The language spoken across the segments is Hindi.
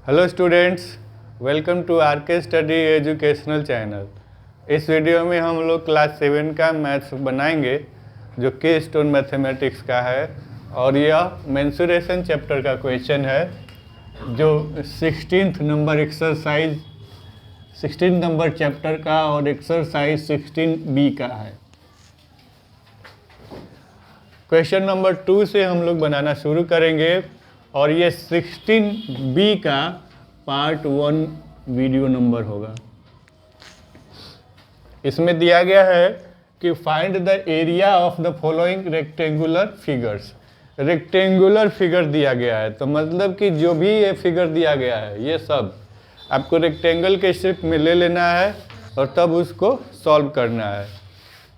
Hello students, welcome to RK study educational channel. इस वीडियो में हम लोग क्लास 7 का मैथ्स बनाएंगे जो की स्टोन मैथमेटिक्स का है, और यह मेंसुरेशन चैप्टर का क्वेश्चन है जो 16 नंबर एक्सरसाइज 16 नंबर चैप्टर का और एक्सरसाइज 16B का है। क्वेश्चन नंबर 2 से हम लोग बनाना शुरू करेंगे और ये 16B का पार्ट 1 वीडियो नंबर होगा। इसमें दिया गया है कि find the area of the following rectangular figures. Rectangular figure दिया गया है तो मतलब कि जो भी ये फिगर दिया गया है ये सब आपको रेक्टेंगल के शेप में ले लेना है और तब उसको सॉल्व करना है।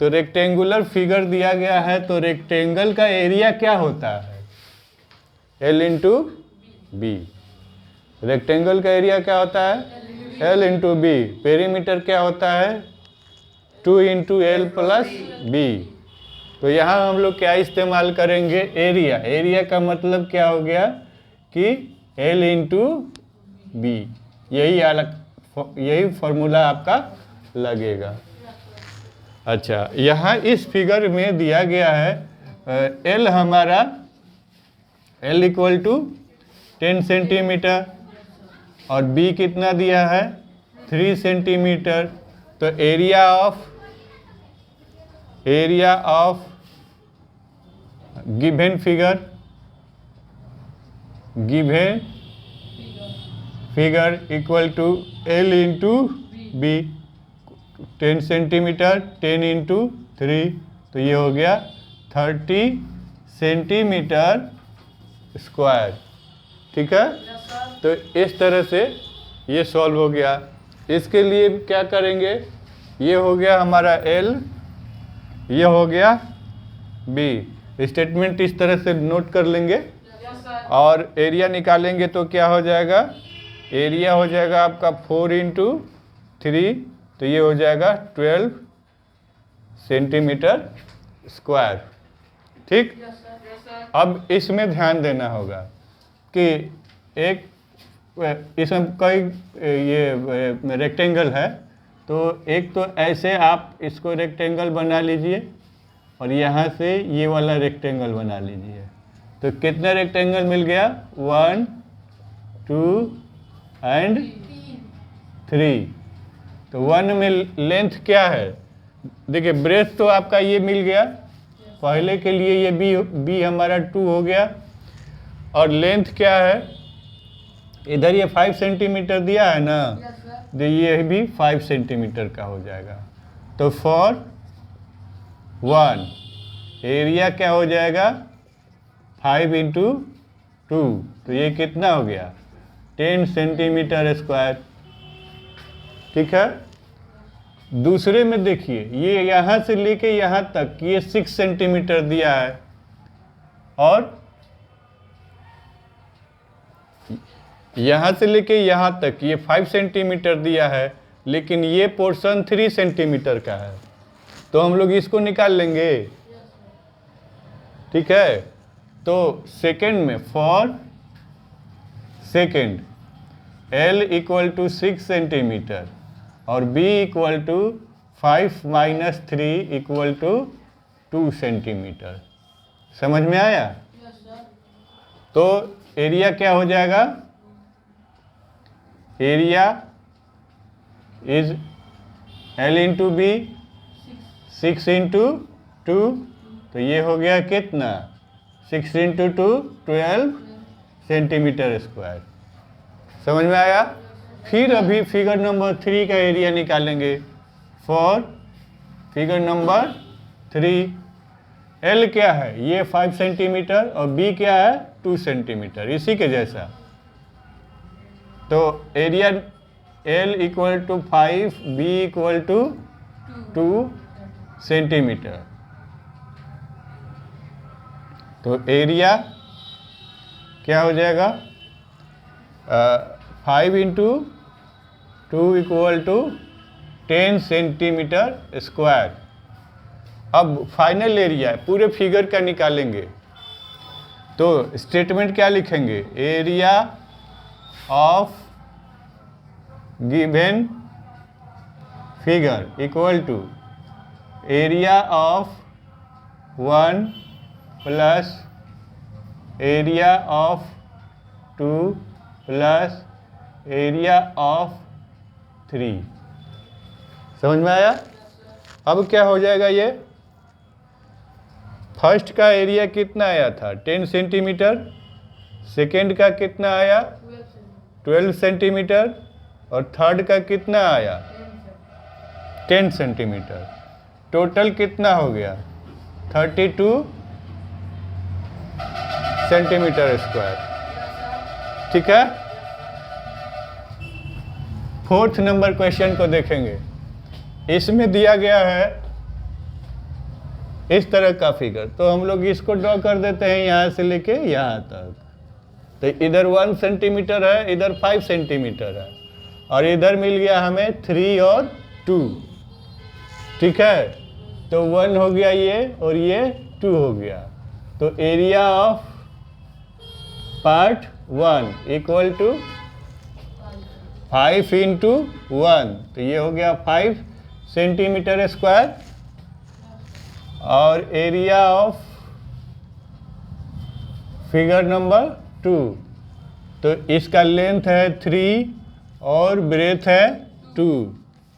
तो रेक्टेंगुलर फिगर दिया गया है तो रेक्टेंगल का एरिया क्या होता है? L into B. रेक्टेंगल का एरिया क्या होता है? L into B. पेरीमीटर क्या होता है? 2 इंटू एल प्लस बी। तो यहाँ हम लोग क्या इस्तेमाल करेंगे? एरिया। एरिया का मतलब क्या हो गया कि L इंटू बी। यही फॉर्मूला आपका लगेगा। अच्छा, यहाँ इस फिगर में दिया गया है L हमारा L इक्वल टू 10 सेंटीमीटर और B कितना दिया है? 3 सेंटीमीटर। तो area of given figure equal to L into B. 10 centimetre 10 into 3, तो ये हो गया 30 सेंटीमीटर स्क्वायर। ठीक है, तो इस तरह से ये सॉल्व हो गया। इसके लिए क्या करेंगे? ये हो गया हमारा L, ये हो गया B। स्टेटमेंट इस तरह से नोट कर लेंगे और एरिया निकालेंगे तो क्या हो जाएगा? एरिया हो जाएगा आपका 4 इंटू 3, तो ये हो जाएगा 12 सेंटीमीटर स्क्वायर। ठीक, अब इसमें ध्यान देना होगा कि इसमें कई ये रेक्टेंगल है, तो एक तो ऐसे आप इसको रेक्टेंगल बना लीजिए और यहाँ से ये वाला रेक्टेंगल बना लीजिए। तो कितने रेक्टेंगल मिल गया? 1 2 एंड 3। तो 1 में लेंथ क्या है? देखिए, ब्रेथ तो आपका ये मिल गया, पहले के लिए ये बी हमारा 2 हो गया। और लेंथ क्या है? इधर ये 5 सेंटीमीटर दिया है ना, तो ये भी 5 सेंटीमीटर का हो जाएगा। तो फॉर 1 एरिया क्या हो जाएगा? 5 इंटू 2, तो ये कितना हो गया? 10 सेंटीमीटर स्क्वायर। ठीक है, दूसरे में देखिए, ये यहाँ से लेके यहाँ तक ये 6 सेंटीमीटर दिया है और यहाँ से लेके यहाँ तक ये 5 सेंटीमीटर दिया है, लेकिन ये पोर्शन 3 सेंटीमीटर का है, तो हम लोग इसको निकाल लेंगे। ठीक है, तो सेकेंड में for second L equal to 6 centimetre और B equal to 5 minus 3 equal to 2 centimetre. समझ में आया? तो एरिया क्या हो जाएगा? Area is L into B 6 into 2, तो ये हो गया कितना? 6 इंटू 2 12 सेंटीमीटर स्क्वायर। समझ में आया? फिर अभी फिगर नंबर 3 का एरिया निकालेंगे। फॉर फिगर नंबर 3 L क्या है? ये 5 सेंटीमीटर और B क्या है? 2 सेंटीमीटर, इसी के जैसा। तो area L equal to 5, B equal to 2 centimetre. तो एरिया क्या हो जाएगा? 5 into 2 equal to 10 centimetre square. अब फाइनल एरिया पूरे फिगर का निकालेंगे, तो स्टेटमेंट क्या लिखेंगे? Area of given figure equal to area of 1 plus area of 2 plus area of 3। समझ में आया? अब क्या हो जाएगा ये? फर्स्ट का एरिया कितना आया था? 10 सेंटीमीटर। सेकेंड का कितना आया? 12 सेंटीमीटर। और थर्ड का कितना आया? 10 सेंटीमीटर। टोटल कितना हो गया? 32 सेंटीमीटर स्क्वायर। ठीक है। फोर्थ नंबर क्वेश्चन को देखेंगे। इसमें दिया गया है इस तरह का फिगर, तो हम लोग इसको ड्रॉ कर देते हैं यहाँ से लेके यहाँ तक। तो इधर 1 सेंटीमीटर है, इधर 5 सेंटीमीटर है, और इधर मिल गया हमें 3 और 2। ठीक है। तो 1 हो गया ये, और ये 2 हो गया। तो area of part 1 equal to 5 into 1, तो ये हो गया 5 सेंटीमीटर स्क्वायर। और एरिया ऑफ फिगर नंबर 2, तो इसका लेंथ है 3 और ब्रेथ है 2,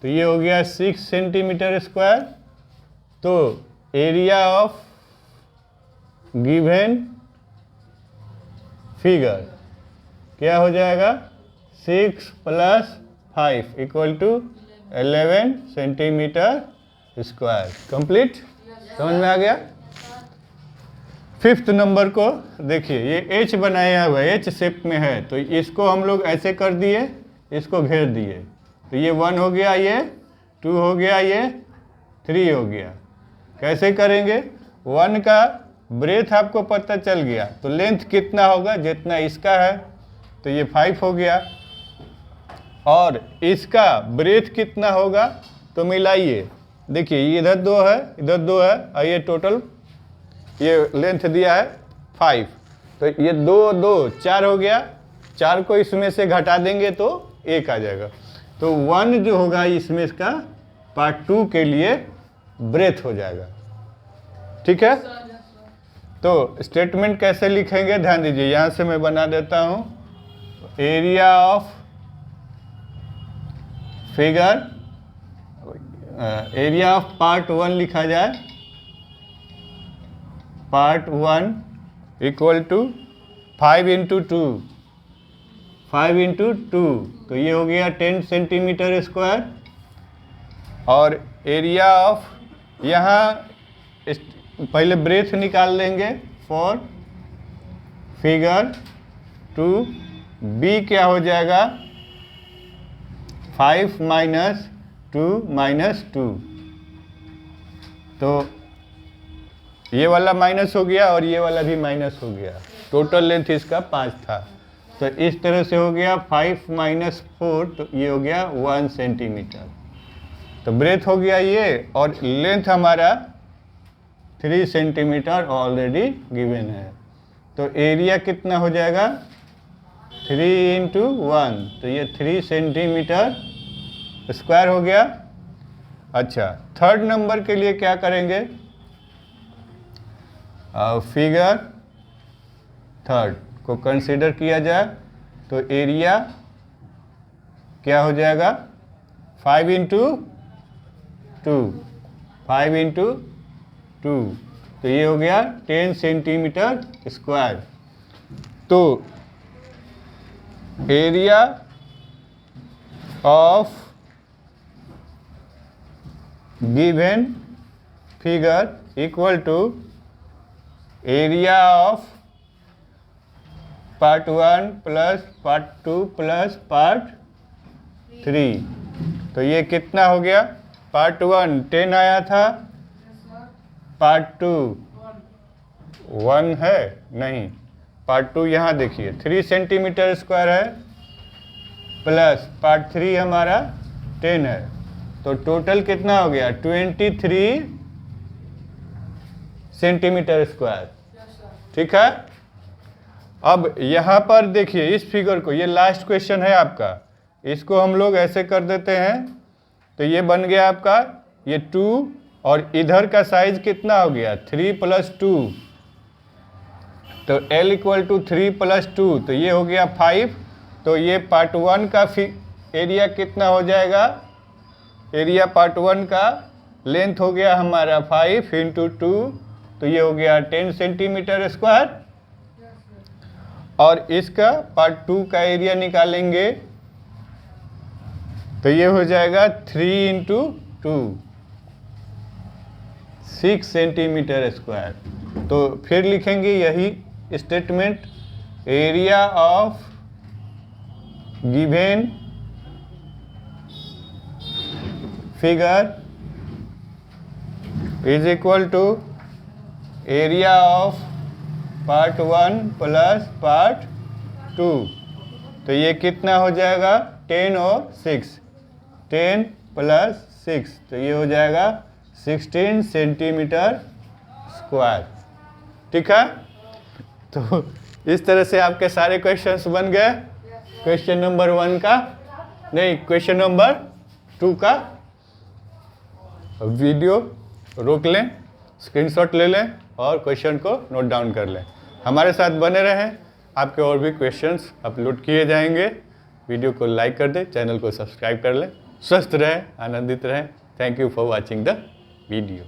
तो ये हो गया 6 सेंटीमीटर स्क्वायर। तो एरिया ऑफ गिवन फिगर क्या हो जाएगा? 6 plus 5 equal to 11 centimetre square. Complete? समझ में आ गया? फिफ्थ नंबर को देखिए, ये एच बनाया हुआ है, एच शेप में है, तो इसको हम लोग ऐसे कर दिए, इसको घेर दिए। तो ये 1 हो गया, ये 2 हो गया, ये 3 हो गया। कैसे करेंगे? 1 का ब्रेथ आपको पता चल गया, तो लेंथ कितना होगा? जितना इसका है, तो ये 5 हो गया। और इसका ब्रेथ कितना होगा? तो मिलाइए, देखिए इधर 2 है, इधर 2 है, और ये टोटल ये लेंथ दिया है 5। तो ये 2 2 4 हो गया। 4 को इसमें से घटा देंगे तो 1 आ जाएगा। तो 1 जो होगा इसमें इसका पार्ट 2 के लिए ब्रेथ हो जाएगा। ठीक है। तो स्टेटमेंट कैसे लिखेंगे ध्यान दीजिए, यहाँ से मैं बना देता हूँ। Area of figure, area of part 1 लिखा जाए, part 1 equal to 5 into 2, 5 into 2, तो ये हो गया 10 सेंटीमीटर स्क्वायर। और एरिया ऑफ, यहाँ पहले ब्रेथ निकाल लेंगे फॉर फिगर 2, बी क्या हो जाएगा? 5 माइनस 2 माइनस 2, तो ये वाला माइनस हो गया और ये वाला भी माइनस हो गया। टोटल लेंथ इसका 5 था, तो इस तरह से हो गया 5 माइनस 4, तो ये हो गया 1 सेंटीमीटर। तो ब्रेथ हो गया ये, और लेंथ हमारा 3 सेंटीमीटर ऑलरेडी गिवन है। तो एरिया कितना हो जाएगा? 3 इंटू 1, तो ये 3 सेंटीमीटर स्क्वायर हो गया। अच्छा, थर्ड नंबर के लिए क्या करेंगे? फिगर थर्ड को कंसीडर किया जाए, तो एरिया क्या हो जाएगा? 5 इंटू 2, 5 इंटू 2, तो ये हो गया 10 सेंटीमीटर स्क्वायर। तो area of given figure equal to area of part 1 plus part 2 plus part 3। तो ये कितना हो गया? पार्ट 1 10 आया था, पार्ट 2 1 है नहीं, पार्ट 2 यहाँ देखिए 3 सेंटीमीटर स्क्वायर है, प्लस पार्ट 3 हमारा 10 है, तो टोटल कितना हो गया? 23 सेंटीमीटर स्क्वायर। ठीक है। अब यहाँ पर देखिए इस फिगर को, ये लास्ट क्वेश्चन है आपका, इसको हम लोग ऐसे कर देते हैं, तो ये बन गया आपका ये 2 और इधर का साइज कितना हो गया 3 + 2, तो L = 3 + 2, तो ये हो गया 5। तो ये पार्ट 1 का एरिया कितना हो जाएगा, एरिया पार्ट 1 का लेंथ हो गया हमारा 5 × 2, तो ये हो गया 10 सेंटीमीटर स्क्वायर। और इसका पार्ट 2 का एरिया निकालेंगे, तो ये हो जाएगा 3 × 2, 6 सेंटीमीटर स्क्वायर। तो फिर लिखेंगे यही statement, area of given figure is equal to area of part 1 + part 2। तो ये कितना हो जाएगा 10 और 6, 10 + 6, तो ये हो जाएगा 16 सेंटीमीटर स्क्वायर। ठीक है, तो इस तरह से आपके सारे क्वेश्चंस बन गए। क्वेश्चन नंबर 1 का नहीं, क्वेश्चन नंबर 2 का वीडियो रोक लें, स्क्रीनशॉट ले लें और क्वेश्चन को नोट डाउन कर लें। हमारे साथ बने रहें, आपके और भी क्वेश्चंस अपलोड किए जाएंगे। वीडियो को लाइक कर दें, चैनल को सब्सक्राइब कर लें। स्वस्थ रहें, आनंदित रहें। Thank you for watching the video.